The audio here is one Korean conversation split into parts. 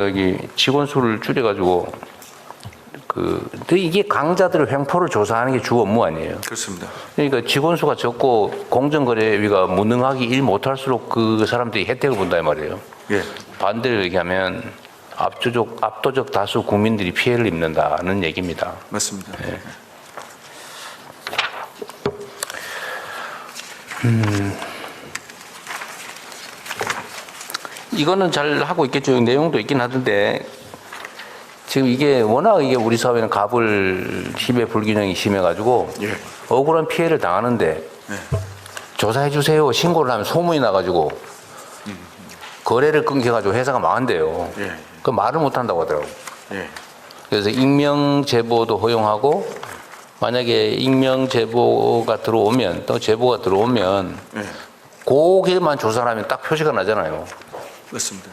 여기 직원 수를 줄여가지고 이게 강자들의 횡포를 조사하는 게 주 업무 아니에요. 그렇습니다. 그러니까 직원 수가 적고 공정거래위가 무능하게 일 못할수록 그 사람들이 혜택을 본다 이 말이에요. 예. 반대로 얘기하면 압도적 다수 국민들이 피해를 입는다는 얘기입니다. 맞습니다. 네. 이거는 잘 하고 있겠죠. 내용도 있긴 하던데 지금 이게 워낙 이게 우리 사회는 갑을 힘의 불균형이 심해가지고 예. 억울한 피해를 당하는데 조사해 주세요 신고를 하면 소문이 나가지고 거래를 끊겨가지고 회사가 망한대요. 예. 그 말을 못 한다고 하더라고. 예. 그래서 익명 제보도 허용하고 만약에 익명 제보가 들어오면 또 제보가 들어오면 예. 그게만 조사를 하면 딱 표시가 나잖아요. 맞습니다.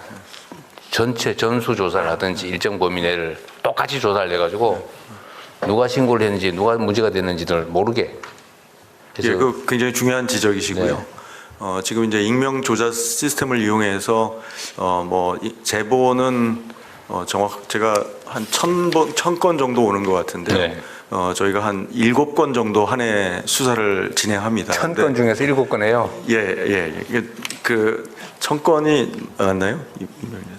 전체 전수 조사를 하든지 일정 범위 내를 똑같이 조사를 해가지고 누가 신고를 했는지 누가 문제가 됐는지를 모르게. 예, 그 굉장히 중요한 지적이시고요. 네. 지금 이제 익명 조사 시스템을 이용해서 제보는 제가 한 1000건 정도 오는 것 같은데요. 네. 저희가 한 7건 정도 한 해 수사를 진행합니다. 1000건 중에서 7건 해요. 예. 이게 1000건이 맞나요?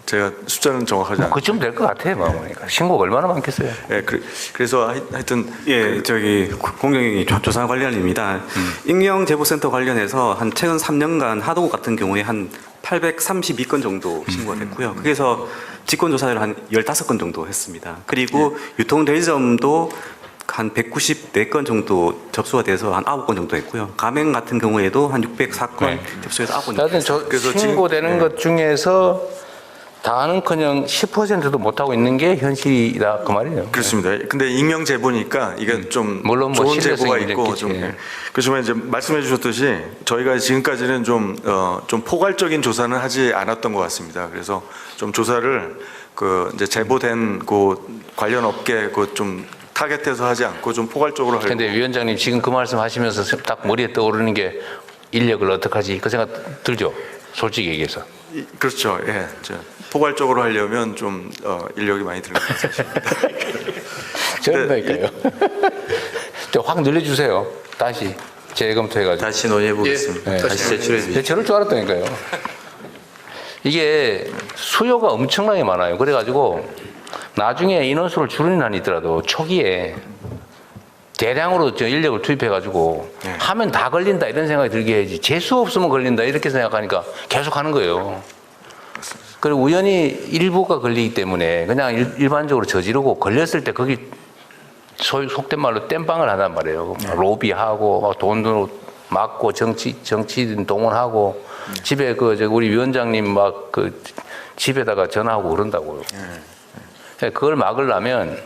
제가 숫자는 정확하지 않아요. 그쯤 될 것 같아요. 보니까 신고가 얼마나 많겠어요. 예, 그래서 하여튼 예, 저기 공정위 조사 관련입니다. 익명 제보센터 관련해서 한 최근 3년간 하도급 같은 경우에 한 832건 정도 신고가 됐고요. 그래서 직권 조사를 한 15건 정도 했습니다. 그리고 유통 대리점도 한 194건 정도 접수가 돼서 한 9건 정도 했고요. 가맹 같은 경우에도 한 604건 접수해서 9건 정도 하여튼 그래서 신고되는 지금, 것 중에서 다는커녕 10%도 못하고 있는 게 현실이다 그 말이에요. 그렇습니다. 근데 익명 제보니까 이게 좀 물론 뭐 좋은 제보가 신뢰성이 있고 있겠지. 그렇지만 이제 말씀해 주셨듯이 저희가 지금까지는 좀 포괄적인 조사는 하지 않았던 것 같습니다. 그래서 좀 조사를 이제 제보된 관련 업계 좀 타겟해서 하지 않고 좀 포괄적으로 하려고. 그런데 위원장님 지금 그 말씀 하시면서 딱 머리에 떠오르는 게 인력을 어떡하지 그 생각 들죠? 솔직히 얘기해서. 그렇죠. 예. 포괄적으로 하려면 좀 인력이 많이 드는 것 같습니다. 저런다니까요. 확 늘려주세요. 다시 재검토해가지고. 다시 논의해 보겠습니다. 예. 다시 제출해 주십시오. 저럴 줄 알았다니까요. 이게 수요가 엄청나게 많아요. 그래가지고 나중에 인원수를 줄이는 한이 있더라도 초기에 대량으로 인력을 투입해가지고 하면 다 걸린다 이런 생각이 들게 해야지 재수 없으면 걸린다 이렇게 생각하니까 계속 하는 거예요. 그리고 우연히 일부가 걸리기 때문에 그냥 일반적으로 저지르고 걸렸을 때 거기 속된 말로 땜빵을 한단 말이에요. 로비하고 돈으로 막고 정치인 동원하고 집에 우리 위원장님 집에다가 전화하고 그런다고요. 그걸 막으려면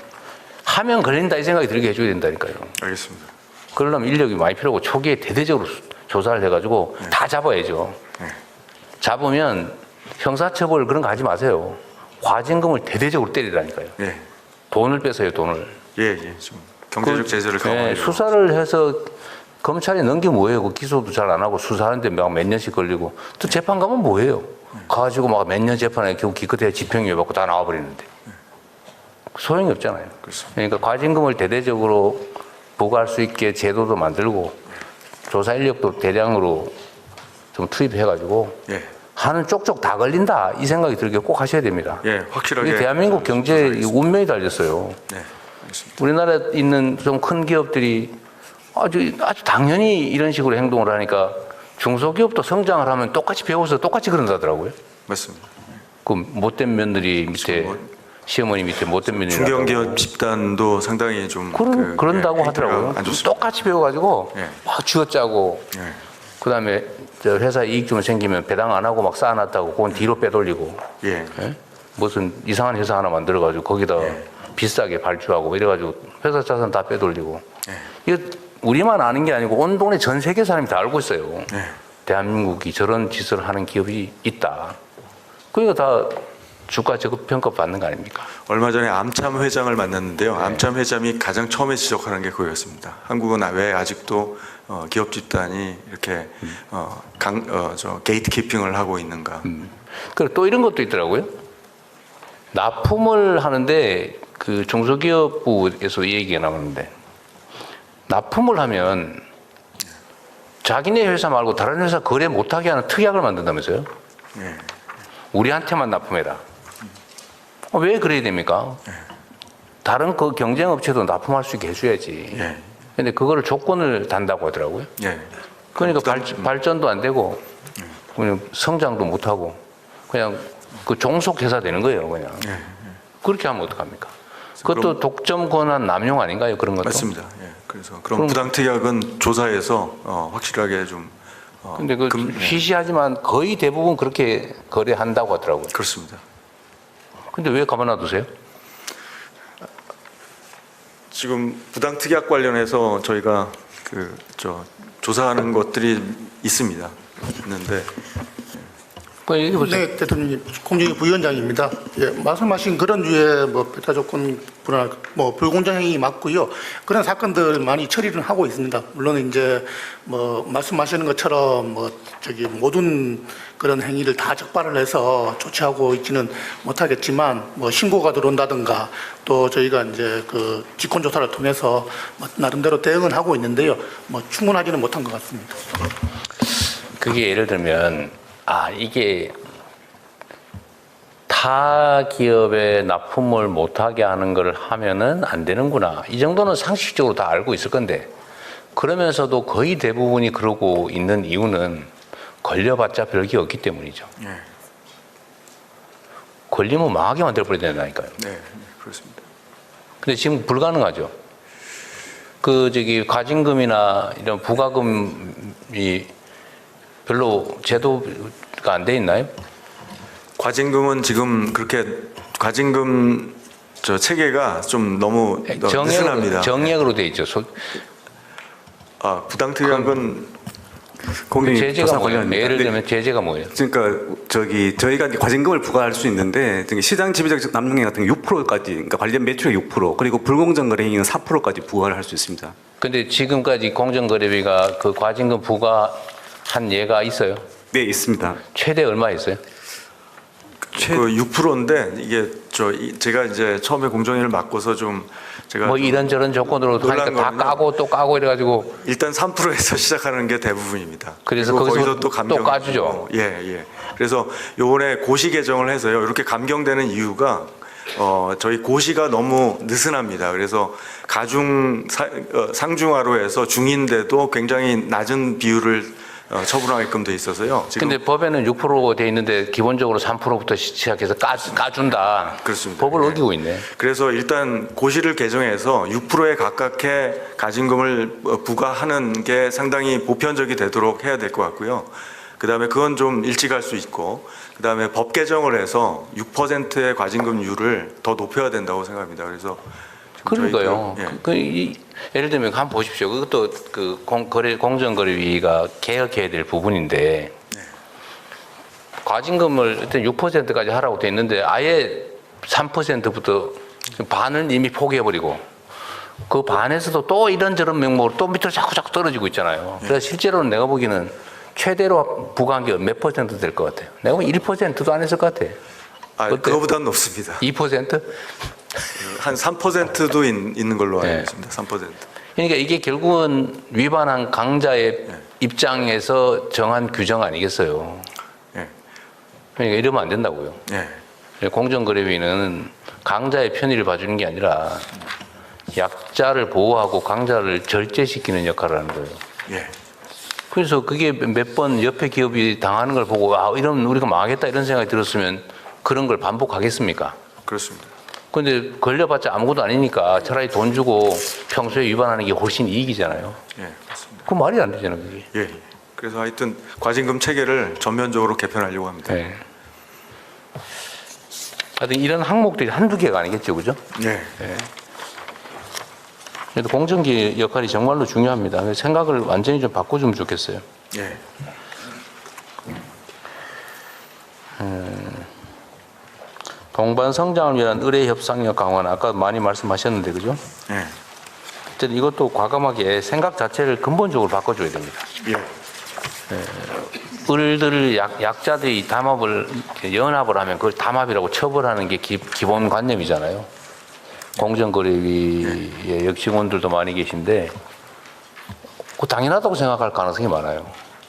하면 걸린다 이 생각이 들게 해줘야 된다니까요. 알겠습니다. 그러려면 인력이 많이 필요하고 초기에 대대적으로 조사를 해가지고 다 잡아야죠. 잡으면 형사처벌 그런 거 하지 마세요. 과징금을 대대적으로 때리라니까요. 예. 돈을 뺏어요, 돈을. 예. 좀 경제적 제재를 강화하려고. 수사를 해서 검찰에 넘기면 뭐예요? 기소도 잘 안 하고 수사하는데 몇 년씩 걸리고 또 재판 가면 뭐예요? 가가지고 막 몇 년 재판에 겨우 기껏해야 집행유예 받고 다 나와버리는데 소용이 없잖아요. 그렇습니다. 그러니까 과징금을 대대적으로 부과할 수 있게 제도도 만들고 조사 인력도 대량으로 좀 투입해가지고 하는 쪽쪽 다 걸린다 이 생각이 들게 꼭 하셔야 됩니다. 예, 확실하게. 이게 대한민국 경제에 운명이 달렸어요. 네, 알겠습니다. 우리나라에 있는 좀 큰 기업들이 아주 당연히 이런 식으로 행동을 하니까 중소기업도 성장을 하면 똑같이 배워서 똑같이 그런다더라고요. 맞습니다. 그 못된 며느리 밑에 시어머니 밑에 못된 며느리 중견기업 집단도 상당히 좀 그런다고 하더라고요. 안 좋습니다. 똑같이 배워가지고 예. 막 쥐어짜고 그다음에 회사 이익 좀 생기면 배당 안 하고 막 쌓아놨다고 그건 뒤로 빼돌리고 예. 무슨 이상한 회사 하나 만들어가지고 거기다 비싸게 발주하고 이래가지고 회사 자산 다 빼돌리고 이거 우리만 아는 게 아니고 온 동네 전 세계 사람이 다 알고 있어요. 대한민국이 저런 짓을 하는 기업이 있다. 그러니까 다 주가 저급 평가 받는 거 아닙니까? 얼마 전에 암참 회장을 만났는데요. 암참 회장이 가장 처음에 지적하는 게 그거였습니다. 한국은 왜 아직도 기업 집단이 이렇게 게이트키핑을 하고 있는가? 그리고 또 이런 것도 있더라고요. 납품을 하는데 그 중소기업부에서 이 얘기가 나오는데 납품을 하면 자기네 회사 말고 다른 회사 거래 못하게 하는 특약을 만든다면서요? 예. 우리한테만 납품해라. 왜 그래야 됩니까? 다른 그 경쟁업체도 납품할 수 있게 해줘야지. 예. 근데 그거를 조건을 단다고 하더라고요. 예. 그러니까 발전도 안 되고 그냥 성장도 못 하고 그냥 그 종속회사 되는 거예요, 그냥. 예. 그렇게 하면 어떡합니까? 그것도 독점 권한 남용 아닌가요, 그런 것도? 맞습니다. 예. 그래서 그럼 부당특약은 조사해서 확실하게 좀. 근데 그 희시하지만 거의 대부분 그렇게 거래한다고 하더라고요. 그렇습니다. 근데 왜 가만 놔두세요? 지금 부당특약 관련해서 저희가 조사하는 것들이 있습니다. 있는데 그 얘기 보세요. 네, 대통령님, 공정위 부위원장입니다. 예, 말씀하신 그런 류의 배타 조건 불안, 불공정 행위 맞고요. 그런 사건들 많이 처리를 하고 있습니다. 물론 이제 말씀하시는 것처럼 모든 그런 행위를 다 적발을 해서 조치하고 있지는 못하겠지만 신고가 들어온다든가 또 저희가 이제 그 직권 조사를 통해서 나름대로 대응은 하고 있는데요. 충분하지는 못한 것 같습니다. 그게 예를 들면 이게 타 기업에 납품을 못하게 하는 걸 하면은 안 되는구나. 이 정도는 상식적으로 다 알고 있을 건데 그러면서도 거의 대부분이 그러고 있는 이유는 걸려봤자 별게 없기 때문이죠. 예. 걸리면 망하게 만들어버려야 된다니까요. 네, 그렇습니다. 근데 지금 불가능하죠. 과징금이나 이런 부과금이 별로 제도가 안 돼 있나요? 과징금은 지금 그렇게 과징금 체계가 좀 너무 느슨합니다. 정액으로 돼 있죠. 부당특약은 공정위 제재가 조사 뭐예요? 관련입니다. 예를 들면 제재가 뭐예요? 그러니까 저희가 이제 과징금을 부과할 수 있는데 시장 지배적 남용행 같은 게 6%까지, 그러니까 관련 매출의 6%, 그리고 불공정 거래 행위는 4%까지 부과를 할 수 있습니다. 근데 지금까지 공정거래비가 그 과징금 부과한 예가 있어요? 네, 있습니다. 최대 얼마 있어요? 그 6%인데 이게 제가 이제 처음에 공정위를 맡고서 좀 제가 이런저런 조건으로 하니까 다 거는요. 까고 또 까고 이래가지고 일단 3%에서 시작하는 게 대부분입니다. 그래서 그리고 거기서 또 또 까주죠. 예. 그래서 요번에 고시 개정을 해서요. 이렇게 감경되는 이유가 저희 고시가 너무 느슨합니다. 그래서 상중하로 해서 중인데도 굉장히 낮은 비율을 처분하게끔 돼 있어서요. 지금 근데 법에는 6% 돼 있는데 기본적으로 3%부터 시작해서 까준다. 그렇습니다. 법을 예. 어기고 있네. 그래서 일단 고시를 개정해서 6%에 가깝게 가징금을 부과하는 게 상당히 보편적이 되도록 해야 될 것 같고요. 그다음에 그건 좀 일찍 할 수 있고, 그다음에 법 개정을 해서 6%의 과징금률을 더 높여야 된다고 생각합니다. 그래서 그러니까요. 저희도, 예를 들면 한번 보십시오. 그것도 공정거래위가 개혁해야 될 부분인데 과징금을 일단 6%까지 하라고 돼 있는데 아예 3%부터 반을 이미 포기해버리고 그 반에서도 또 이런저런 명목으로 또 밑으로 자꾸 떨어지고 있잖아요. 그래서 실제로는 내가 보기에는 최대로 부과한 게 몇 퍼센트 될 것 같아요. 내가 보기엔 1%도 안 했을 것 같아. 그거보다는 높습니다. 2%? 한 3%도 있는 걸로 알고 있습니다. 3%. 그러니까 이게 결국은 위반한 강자의 입장에서 정한 규정 아니겠어요. 예. 그러니까 이러면 안 된다고요. 예. 공정거래위는 강자의 편의를 봐주는 게 아니라 약자를 보호하고 강자를 절제시키는 역할을 하는 거예요. 예. 그래서 그게 몇 번 옆에 기업이 당하는 걸 보고 이러면 우리가 망하겠다 이런 생각이 들었으면 그런 걸 반복하겠습니까? 그렇습니다. 그런데 걸려봤자 아무것도 아니니까 차라리 돈 주고 평소에 위반하는 게 훨씬 이익이잖아요. 예, 맞습니다. 그 말이 안 되잖아요, 그게. 예. 그래서 하여튼 과징금 체계를 전면적으로 개편하려고 합니다. 네. 하여튼 이런 항목들이 한두 개가 아니겠죠, 그죠? 예. 그래도 공정기 역할이 정말로 중요합니다. 생각을 완전히 좀 바꿔주면 좋겠어요. 예. 동반 성장을 위한 의뢰 협상력 강화는 아까 많이 말씀하셨는데, 그죠? 예. 어쨌든 이것도 과감하게 생각 자체를 근본적으로 바꿔줘야 됩니다. 예. 을들 약자들이 담합을 연합을 하면 그걸 담합이라고 처벌하는 게 기본 관념이잖아요. 공정거래위의 역직원들도 많이 계신데 그 당연하다고 생각할 가능성이 많아요.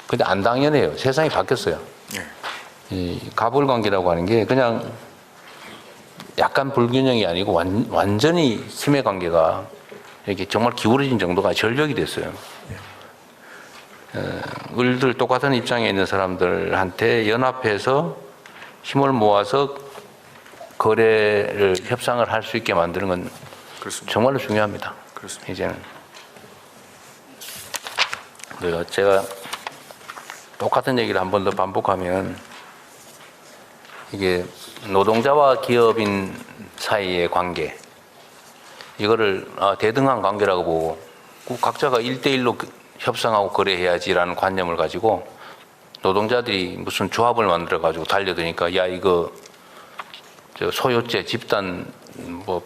근데 안 당연해요. 세상이 바뀌었어요. 이 가불관계라고 하는 게 그냥 약간 불균형이 아니고 완전히 힘의 관계가 이렇게 정말 기울어진 정도가 절벽이 됐어요. 을들 똑같은 입장에 있는 사람들한테 연합해서 힘을 모아서 거래를 협상을 할 수 있게 만드는 건 그렇습니다. 정말로 중요합니다. 그렇습니다. 이제는 제가 똑같은 얘기를 한 번 더 반복하면 이게 노동자와 기업인 사이의 관계 이거를 대등한 관계라고 보고 꼭 각자가 1대1로 협상하고 거래해야지라는 관념을 가지고 노동자들이 무슨 조합을 만들어 가지고 달려드니까 야 이거 저 소요죄 집단 뭐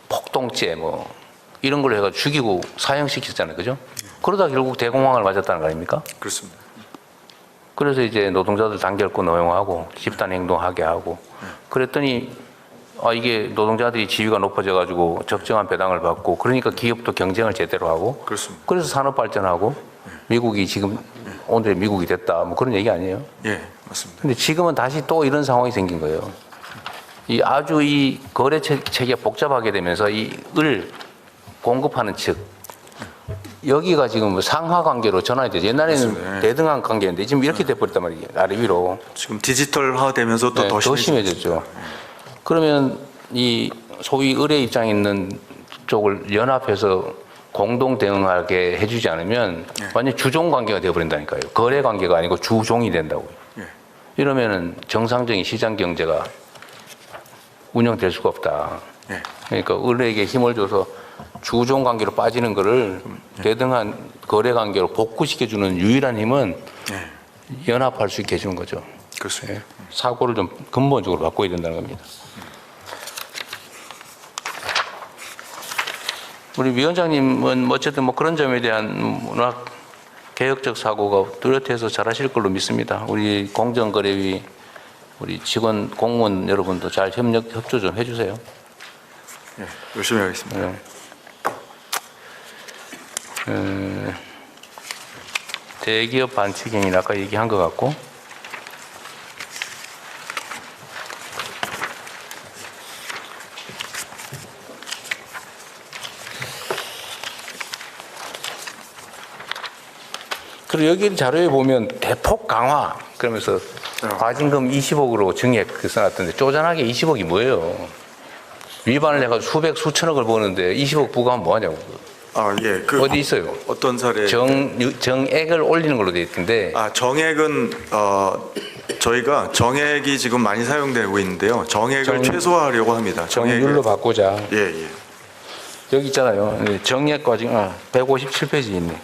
폭동죄 뭐 이런 걸 해가지고 죽이고 사형시켰잖아요, 그죠? 그러다 결국 대공황을 맞았다는 거 아닙니까? 그렇습니다. 그래서 이제 노동자들 단결권 허용하고 집단 행동하게 하고 그랬더니 이게 노동자들이 지위가 높아져 가지고 적정한 배당을 받고 그러니까 기업도 경쟁을 제대로 하고 그렇습니다. 그래서 산업 발전하고 미국이 지금 오늘 미국이 됐다 뭐 그런 얘기 아니에요? 예, 맞습니다. 근데 지금은 다시 또 이런 상황이 생긴 거예요. 아주 이 거래 체계가 복잡하게 되면서 이 을 공급하는 측 여기가 지금 상하 관계로 전환이 되죠. 옛날에는 맞습니다. 대등한 관계였는데 지금 이렇게 돼버렸단 말이에요. 아래 위로. 지금 디지털화되면서 또 네, 더 더 심해졌죠. 심해졌죠. 그러면 이 소위 을의 입장에 있는 쪽을 연합해서 공동 대응하게 해주지 않으면 완전 주종 관계가 되어버린다니까요. 거래 관계가 아니고 주종이 된다고요. 예. 이러면은 정상적인 시장 경제가 운영될 수가 없다. 예. 그러니까 을에게 힘을 줘서 주종 관계로 빠지는 거를 대등한 거래 관계로 복구시켜주는 유일한 힘은 예. 연합할 수 있게 해주는 거죠. 그렇습니다. 예. 사고를 좀 근본적으로 바꿔야 된다는 겁니다. 우리 위원장님은 어쨌든 뭐 그런 점에 대한 문학 개혁적 사고가 뚜렷해서 잘하실 걸로 믿습니다. 우리 공정거래위 우리 직원 공무원 여러분도 잘 협조 좀 해주세요. 예, 열심히 하겠습니다. 네. 대기업 반칙행위는 아까 얘기한 것 같고 그리고 여기 자료에 보면 대폭 강화 그러면서 과징금 20억으로 증액 써놨던데 쪼잔하게 20억이 뭐예요? 위반을 해가지고 수백 수천억을 버는데 20억 부과하면 뭐하냐고. 아, 예. 어디 있어요? 어떤 사례? 정액을 올리는 걸로 되어 있던데. 정액은 저희가 정액이 지금 많이 사용되고 있는데요. 정액을 최소화하려고 합니다. 정률로 바꾸자. 예, 예. 여기 있잖아요. 정액 과징금 157페이지 있네.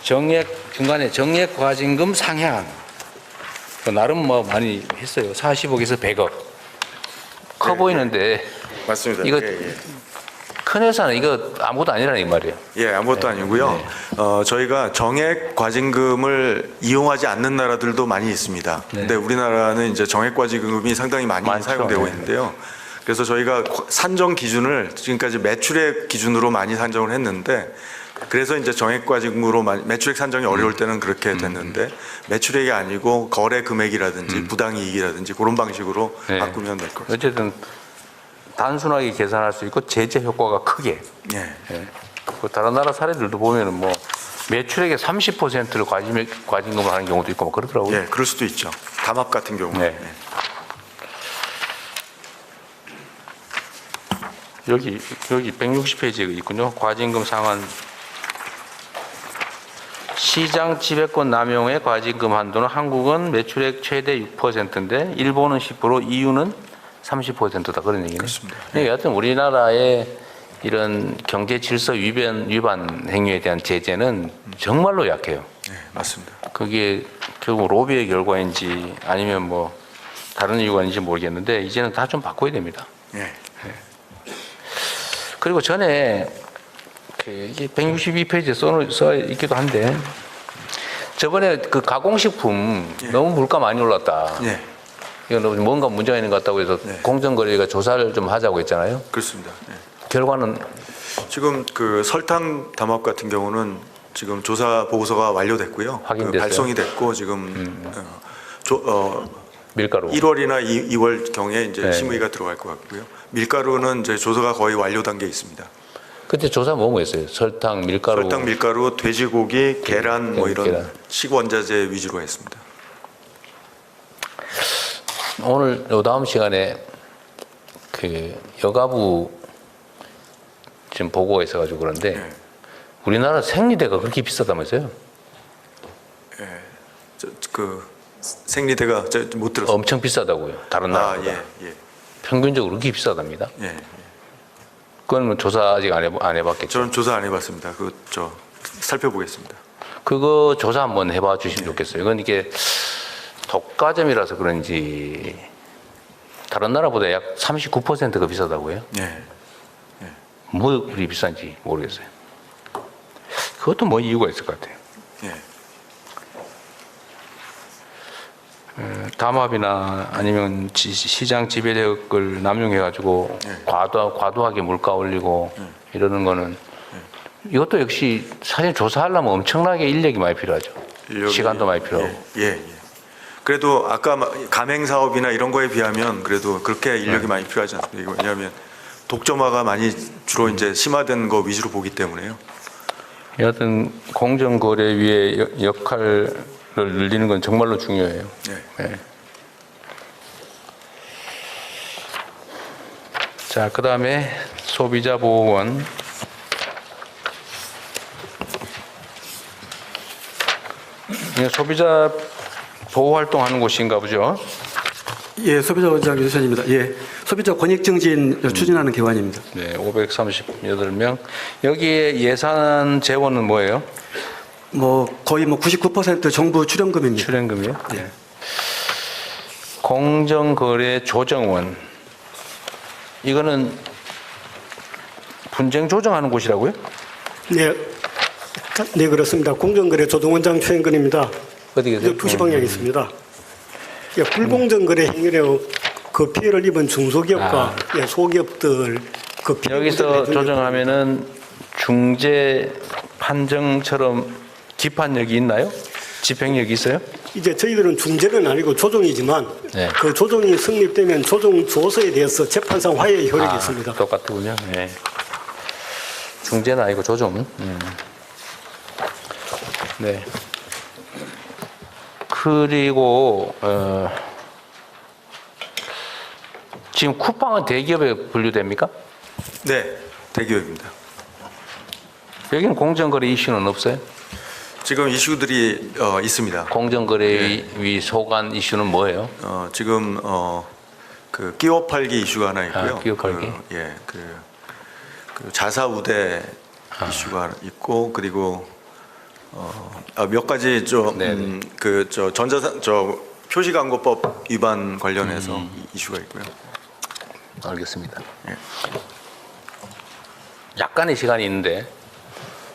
정액 중간에 정액 과징금 상향. 나름 뭐 많이 했어요. 40억에서 100억. 커 보이는데 맞습니다. 이거 예, 예. 큰 회사는 이거 아무것도 아니라는 이 말이에요. 예, 아무것도 아니고요. 저희가 정액 과징금을 이용하지 않는 나라들도 많이 있습니다. 근데 우리나라는 이제 정액 과징금이 상당히 많이 많죠. 사용되고 네. 있는데요. 그래서 저희가 산정 기준을 지금까지 매출액 기준으로 많이 산정을 했는데 그래서 이제 정액 과징금으로 매출액 산정이 어려울 때는 그렇게 됐는데 매출액이 아니고 거래 금액이라든지 부당이익이라든지 그런 방식으로 네. 바꾸면 될 것 같습니다. 어쨌든 단순하게 계산할 수 있고 제재 효과가 크게. 예. 예. 그 다른 나라 사례들도 보면은 뭐 매출액의 30%를 과징금을 하는 경우도 있고 뭐 그러더라고요. 예, 그럴 수도 있죠. 담합 같은 경우. 네. 여기 160페이지에 있군요. 과징금 상한 시장 지배권 남용의 과징금 한도는 한국은 매출액 최대 6%인데 일본은 10%, EU는 30%다 그런 얘기네. 그렇습니다. 여하튼 우리나라의 이런 경제 질서 위반 행위에 대한 제재는 정말로 약해요. 네, 맞습니다. 그게 결국 로비의 결과인지 아니면 뭐 다른 이유가 있는지 모르겠는데 이제는 다 좀 바꿔야 됩니다. 예. 그리고 전에 이게 162페이지에 써 있기도 한데 저번에 그 가공식품 너무 물가 많이 올랐다. 예, 이건 뭔가 문제가 있는 것 같다고 해서 네. 공정거래가 조사를 좀 하자고 했잖아요. 그렇습니다. 예. 결과는 지금 그 설탕 담합 같은 경우는 지금 조사 보고서가 완료됐고요. 확인됐어요? 그 발송이 됐고 지금 밀가루. 1월이나 2월 경에 이제 네. 심의가 들어갈 것 같고요. 밀가루는 이제 조사가 거의 완료 단계에 있습니다. 그때 조사 뭐 했어요? 설탕, 밀가루. 설탕, 밀가루, 돼지고기, 계란 뭐 이런 계란. 식원자재 위주로 했습니다. 오늘 요 다음 시간에 그 여가부 지금 보고가 있어가지고 그런데 네. 우리나라 생리대가 그렇게 비싸다면서요? 그 생리대가 못 들었어요. 엄청 비싸다고요. 다른 아, 나라보다. 예. 평균적으로 그렇게 비싸답니다. 예. 그건 뭐 조사 아직 안 해봤겠죠. 저는 조사 안 해봤습니다. 저 살펴보겠습니다. 그거 조사 한번 해봐 주시면 좋겠어요. 이건 이게 독과점이라서 그런지 다른 나라보다 약 39%가 비싸다고요. 예. 뭐 그리 비싼지 모르겠어요. 그것도 뭐 이유가 있을 것 같아요. 예. 담합이나 아니면 시장 지배력을 남용해가지고 네. 과도하게 물가 올리고 이러는 거는 이것도 역시 사실 조사하려면 엄청나게 인력이 많이 필요하죠. 시간도 많이 필요하고. 예. 그래도 아까 가맹 사업이나 이런 거에 비하면 그래도 그렇게 인력이 많이 필요하지 않습니다. 왜냐하면 독점화가 많이 주로 이제 심화된 거 위주로 보기 때문에요. 여하튼 공정거래위의 역할을 늘리는 건 정말로 중요해요. 네. 자, 그 다음에 소비자 보호원. 소비자 보호 활동하는 곳인가 보죠? 예, 소비자원장 유선입니다. 예, 소비자 권익 증진 추진하는 기관입니다. 네, 538명. 여기에 예산 재원은 뭐예요? 거의 99% 정부 출연금입니다. 출연금이요? 네. 공정거래 조정원. 이거는 분쟁 조정하는 곳이라고요? 네, 네 그렇습니다. 공정거래 조정원장 최영근입니다. 어디 계세요? 투시 방향에 있습니다. 예, 불공정거래 행위로 그 피해를 입은 중소기업과 예, 소기업들 그 피해 여기서 보전을 해주는 조정하면은 중재 판정처럼 기판력이 있나요? 집행력이 있어요? 이제 저희들은 중재는 아니고 조정이지만 네. 그 조정이 성립되면 조정 조서에 대해서 재판상 화해의 효력이 있습니다. 똑같군요. 네. 중재는 아니고 조정. 네. 그리고 지금 쿠팡은 대기업에 분류됩니까? 네, 대기업입니다. 여기는 공정거래 이슈는 없어요? 지금 이슈들이 있습니다. 공정거래위 소관 이슈는 뭐예요? 지금 그 끼워 팔기 이슈가 하나 있고요. 끼워 팔기? 그 자사 우대 이슈가 있고 그리고 몇 가지 표시광고법 위반 관련해서 이슈가 있고요. 알겠습니다. 예. 약간의 시간이 있는데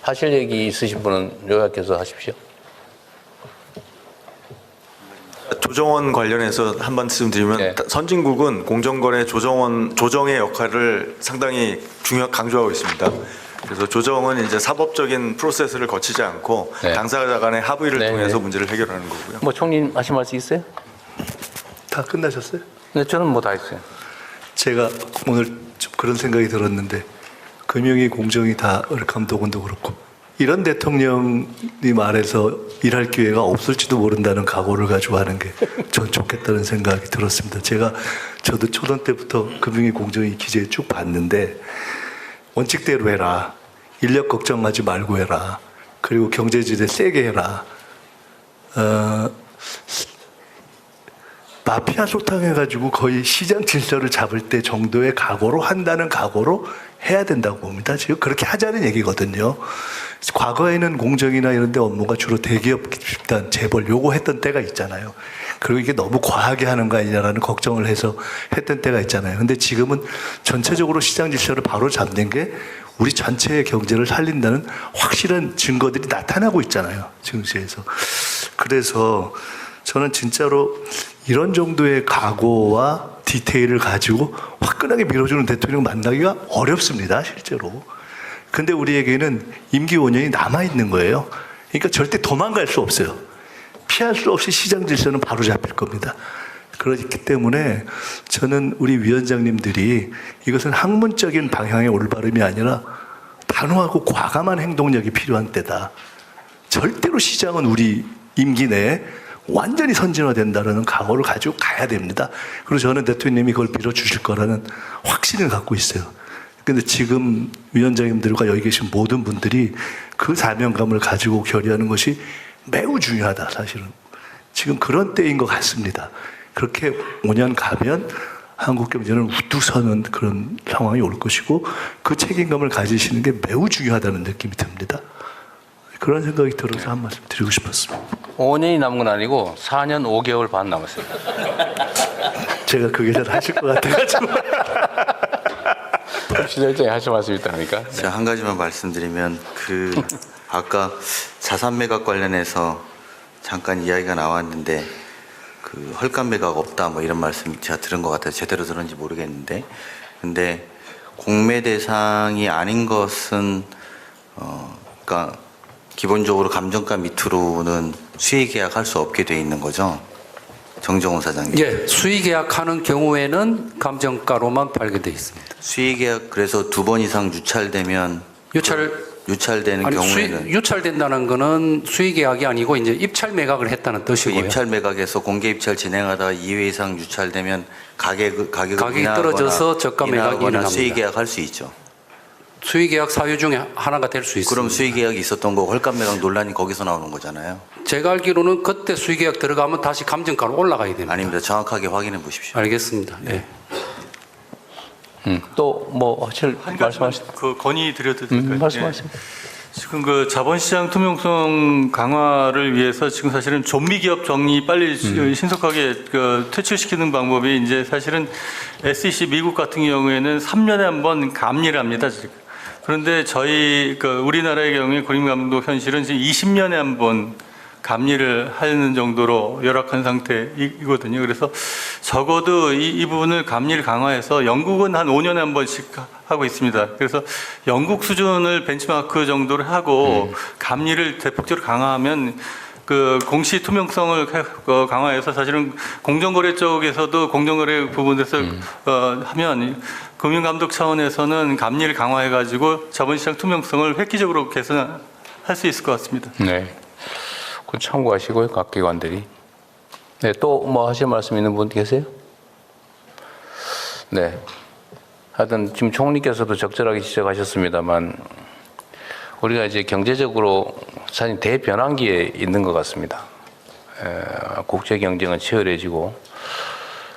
하실 얘기 있으신 분은 요약해서 하십시오. 조정원 관련해서 한 말씀 드리면 네. 선진국은 공정거래 조정의 역할을 상당히 강조하고 있습니다. 그래서 조정은 이제 사법적인 프로세스를 거치지 않고 네. 당사자 간의 합의를 네, 통해서 네. 문제를 해결하는 거고요. 뭐 총님 하실 말씀 있어요? 다 끝나셨어요? 네, 저는 뭐 다 했어요. 제가 오늘 좀 그런 생각이 들었는데 금융이 공정이 다 감독원도 그렇고 이런 대통령님 아래서 일할 기회가 없을지도 모른다는 각오를 가지고 하는 게 전 좋겠다는 생각이 들었습니다. 저도 초등 때부터 금융이 공정이 기재에 쭉 봤는데 원칙대로 해라. 인력 걱정하지 말고 해라. 그리고 경제지대 세게 해라. 마피아 소탕해가지고 거의 시장 질서를 잡을 때 정도의 각오로 한다는 각오로 해야 된다고 봅니다. 지금 그렇게 하자는 얘기거든요. 과거에는 공정이나 이런 데 업무가 주로 대기업 집단, 재벌 요구했던 때가 있잖아요. 그리고 이게 너무 과하게 하는 거 아니냐라는 걱정을 해서 했던 때가 있잖아요. 근데 지금은 전체적으로 시장 질서를 바로 잡는 게 우리 전체의 경제를 살린다는 확실한 증거들이 나타나고 있잖아요. 증시에서. 그래서 저는 진짜로 이런 정도의 각오와 디테일을 가지고 화끈하게 밀어주는 대통령 만나기가 어렵습니다, 실제로. 근데 우리에게는 임기 5년이 남아있는 거예요. 그러니까 절대 도망갈 수 없어요. 피할 수 없이 시장 질서는 바로 잡힐 겁니다. 그렇기 때문에 저는 우리 위원장님들이 이것은 학문적인 방향의 올바름이 아니라 단호하고 과감한 행동력이 필요한 때다. 절대로 시장은 우리 임기 내에 완전히 선진화된다는 각오를 가지고 가야 됩니다. 그리고 저는 대통령님이 그걸 밀어주실 거라는 확신을 갖고 있어요. 근데 지금 위원장님들과 여기 계신 모든 분들이 그 사명감을 가지고 결의하는 것이 매우 중요하다, 사실은. 지금 그런 때인 것 같습니다. 그렇게 5년 가면 한국 경제는 우뚝 서는 그런 상황이 올 것이고 그 책임감을 가지시는 게 매우 중요하다는 느낌이 듭니다. 그런 생각이 들어서 한 말씀 드리고 싶었습니다. 5년이 남은 건 아니고 4년 5개월 반 남았어요. 제가 그게 잘 하실 것 같아가지고. 시절장에 하실 말씀이 있다니까. 제가 한 가지만 말씀드리면 아까 자산 매각 관련해서 잠깐 이야기가 나왔는데 헐값 매각 없다 뭐 이런 말씀 제가 들은 것 같아서 제대로 들었는지 모르겠는데, 근데 공매 대상이 아닌 것은 그러니까 기본적으로 감정가 밑으로는 수의 계약할 수 없게 돼 있는 거죠, 정정훈 사장님? 예, 수의 계약하는 경우에는 감정가로만 팔게 돼 있습니다. 수의 계약 그래서 2번 이상 유찰되면 유찰되는 경우에는 유찰된다는 거는 수의 계약이 아니고 이제 입찰 매각을 했다는 뜻이고요. 입찰 매각에서 공개 입찰 진행하다가 2회 이상 유찰되면 가격이 떨어져서 저가 매각이 일어납니다. 수의 계약할 수 있죠. 수의 계약 사유 중에 하나가 될 수 있습니다. 그럼 수의 계약이 있었던 거 헐값 매각 논란이 거기서 나오는 거잖아요. 제가 알기로는 그때 수의 계약 들어가면 다시 감정가로 올라가야 됩니다. 아닙니다. 정확하게 확인해 보십시오. 알겠습니다. 네. 또 뭐 하실 말씀하실 그 건의 드려도 될까요? 말씀하세요. 지금 그 자본시장 투명성 강화를 위해서 지금 사실은 좀비 기업 정리 빨리 신속하게 퇴출시키는 방법이 이제 사실은 SEC 미국 같은 경우에는 3년에 한 번 감리를 합니다, 지금. 그런데 저희 우리나라의 경우에 구림감독 현실은 지금 20년에 한 번 감리를 하는 정도로 열악한 상태이거든요. 그래서 적어도 이 부분을 감리를 강화해서 영국은 한 5년에 한 번씩 하고 있습니다. 그래서 영국 수준을 벤치마크 정도를 하고 감리를 대폭적으로 강화하면 공시 투명성을 강화해서 사실은 공정거래 쪽에서도 공정거래 부분에서 하면 금융감독 차원에서는 감리를 강화해가지고 자본시장 투명성을 획기적으로 개선할 수 있을 것 같습니다. 네. 그 참고하시고요, 각 기관들이. 네, 또 뭐 하실 말씀 있는 분 계세요? 네. 하여튼 지금 총리께서도 적절하게 지적하셨습니다만 우리가 이제 경제적으로 사실 대변환기에 있는 것 같습니다. 국제 경쟁은 치열해지고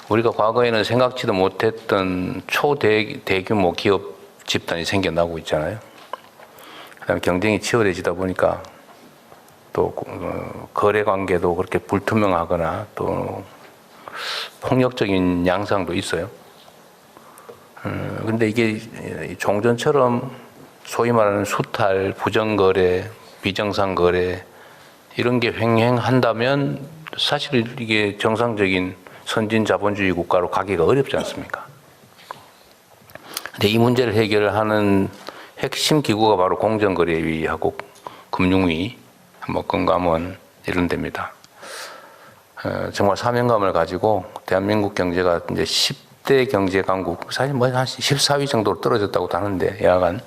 우리가 과거에는 생각지도 못했던 초대규모 기업 집단이 생겨나고 있잖아요. 그다음에 경쟁이 치열해지다 보니까 또 거래 관계도 그렇게 불투명하거나 또 폭력적인 양상도 있어요. 근데 이게 종전처럼 소위 말하는 수탈, 부정거래, 비정상거래 이런 게 횡행한다면 사실 이게 정상적인 선진 자본주의 국가로 가기가 어렵지 않습니까? 근데 이 문제를 해결하는 핵심 기구가 바로 공정거래위하고 금융위, 뭐 금감원 이런 데입니다. 정말 사명감을 가지고 대한민국 경제가 이제 10대 경제 강국, 사실 뭐 한 14위 정도로 떨어졌다고 하는데 여하간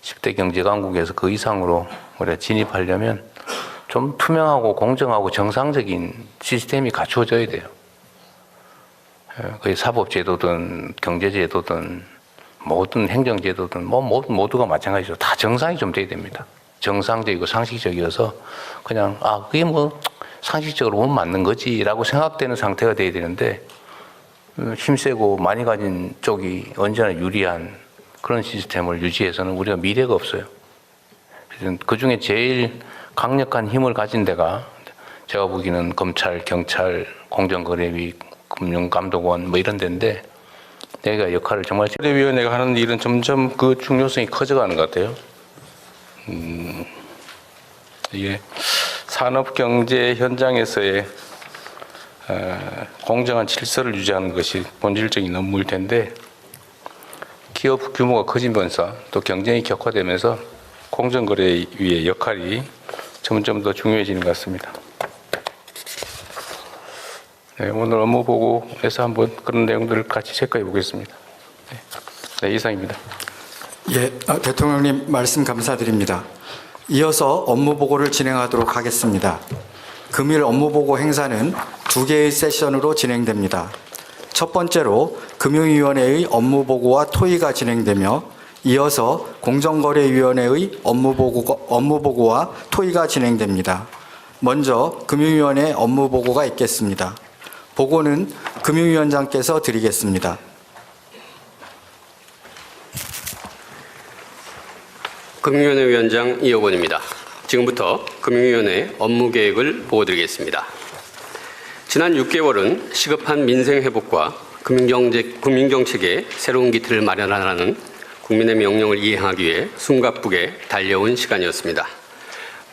10대 경제 강국에서 그 이상으로 우리가 진입하려면 좀 투명하고 공정하고 정상적인 시스템이 갖추어져야 돼요. 그게 사법제도든 경제제도든 모든 행정제도든 뭐 모두가 마찬가지죠. 다 정상이 좀 돼야 됩니다. 정상적이고 상식적이어서 그냥 그게 뭐 상식적으로 보면 맞는 거지라고 생각되는 상태가 돼야 되는데 힘세고 많이 가진 쪽이 언제나 유리한 그런 시스템을 유지해서는 우리가 미래가 없어요. 그 중에 제일 강력한 힘을 가진 데가 제가 보기에는 검찰, 경찰, 공정거래위, 금융감독원 뭐 이런 데인데 내가 역할을 정말 위원회가 하는 일은 점점 그 중요성이 커져가는 것 같아요. 이게 산업 경제 현장에서의 공정한 질서를 유지하는 것이 본질적인 업무일 텐데 기업 규모가 커지면서 또 경쟁이 격화되면서 공정거래위의 역할이 점점 더 중요해지는 것 같습니다. 네, 오늘 업무 보고에서 한번 그런 내용들을 같이 체크해 보겠습니다. 네, 이상입니다. 예, 대통령님 말씀 감사드립니다. 이어서 업무 보고를 진행하도록 하겠습니다. 금일 업무 보고 행사는 2개의 세션으로 진행됩니다. 첫 번째로 금융위원회의 업무 보고와 토의가 진행되며 이어서 공정거래위원회의 업무 보고와 토의가 진행됩니다. 먼저 금융위원회 업무 보고가 있겠습니다. 보고는 금융위원장께서 드리겠습니다. 금융위원회 위원장 이호곤입니다. 지금부터 금융위원회 업무 계획을 보고드리겠습니다. 지난 6개월은 시급한 민생 회복과 금융정책의 새로운 기틀을 마련하라는 국민의 명령을 이행하기 위해 숨가쁘게 달려온 시간이었습니다.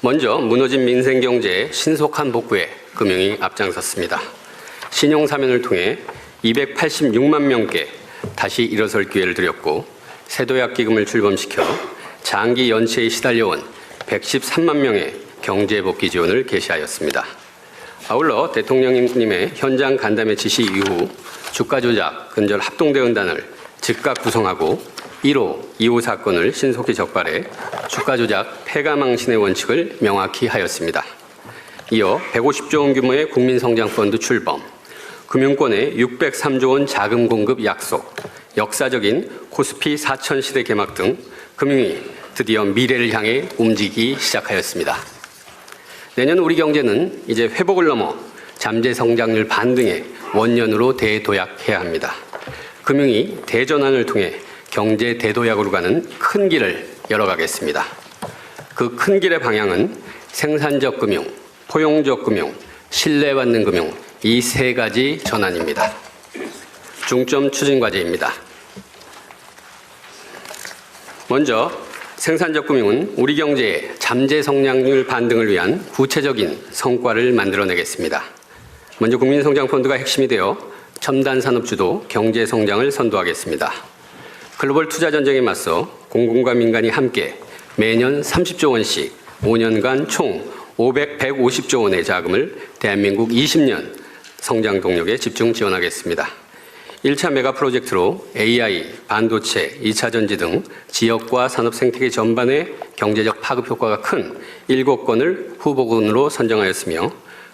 먼저 무너진 민생 경제의 신속한 복구에 금융이 앞장섰습니다. 신용사면을 통해 286만 명께 다시 일어설 기회를 드렸고 세도약기금을 출범시켜 장기 연체에 시달려온 113만 명의 경제복귀 지원을 개시하였습니다. 아울러 대통령님의 현장 간담회 지시 이후 주가조작 근절 합동대응단을 즉각 구성하고 1호, 2호 사건을 신속히 적발해 주가조작 폐가망신의 원칙을 명확히 하였습니다. 이어 150조 원 규모의 국민성장펀드 출범, 금융권의 603조 원 자금 공급 약속, 역사적인 코스피 4000 시대 개막 등 금융이 드디어 미래를 향해 움직이기 시작하였습니다. 내년 우리 경제는 이제 회복을 넘어 잠재 성장률 반등의 원년으로 대도약해야 합니다. 금융이 대전환을 통해 경제 대도약으로 가는 큰 길을 열어가겠습니다. 그 큰 길의 방향은 생산적 금융, 포용적 금융, 신뢰받는 금융 이 세 가지 전환입니다. 중점 추진 과제입니다. 먼저 생산적 금융은 우리 경제의 잠재 성장률 반등을 위한 구체적인 성과를 만들어내겠습니다. 먼저 국민성장펀드가 핵심이 되어 첨단 산업주도 경제 성장을 선도하겠습니다. 글로벌 투자 전쟁에 맞서 공공과 민간이 함께 매년 30조 원씩 5년간 총 150조 원의 자금을 대한민국 20년 성장 동력에 집중 지원하겠습니다. 1차 메가 프로젝트로 AI, 반도체, 2차 전지 등 지역과 산업 생태계 전반의 경제적 파급 효과가 큰 7건을 후보군으로 선정하였으며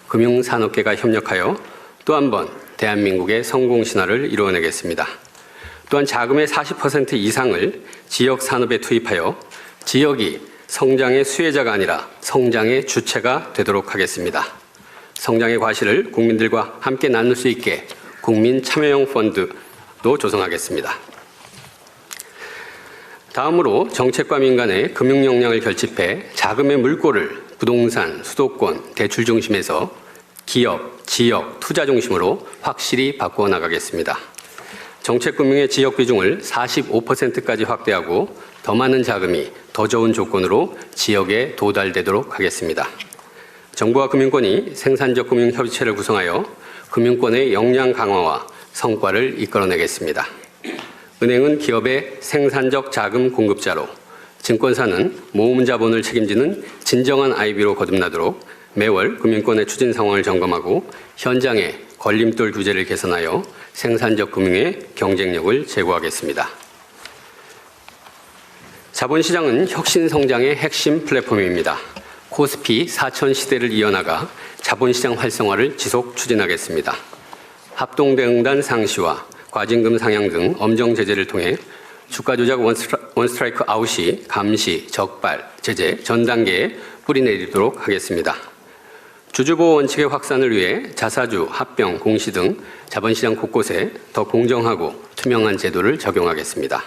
금융산업계가 협력하여 또 한 번 대한민국의 성공 신화를 이루어내겠습니다. 또한 자금의 40% 이상을 지역 산업에 투입하여 지역이 성장의 수혜자가 아니라 성장의 주체가 되도록 하겠습니다. 성장의 과실을 국민들과 함께 나눌 수 있게 국민 참여형 펀드도 조성하겠습니다. 다음으로 정책과 민간의 금융 역량을 결집해 자금의 물꼬를 부동산, 수도권, 대출 중심에서 기업, 지역, 투자 중심으로 확실히 바꾸어 나가겠습니다. 정책금융의 지역 비중을 45%까지 확대하고 더 많은 자금이 더 좋은 조건으로 지역에 도달되도록 하겠습니다. 정부와 금융권이 생산적 금융협의체를 구성하여 금융권의 역량 강화와 성과를 이끌어내겠습니다. 은행은 기업의 생산적 자금 공급자로, 증권사는 모금 자본을 책임지는 진정한 IB로 거듭나도록 매월 금융권의 추진 상황을 점검하고 현장의 걸림돌 규제를 개선하여 생산적 금융의 경쟁력을 제고하겠습니다. 자본시장은 혁신 성장의 핵심 플랫폼입니다. 코스피 4000 시대를 이어나가 자본시장 활성화를 지속 추진하겠습니다. 합동대응단 상시와 과징금 상향 등 엄정 제재를 통해 주가 조작 원스트라이크 아웃이 감시, 적발, 제재 전 단계에 뿌리내리도록 하겠습니다. 주주보호 원칙의 확산을 위해 자사주, 합병, 공시 등 자본시장 곳곳에 더 공정하고 투명한 제도를 적용하겠습니다.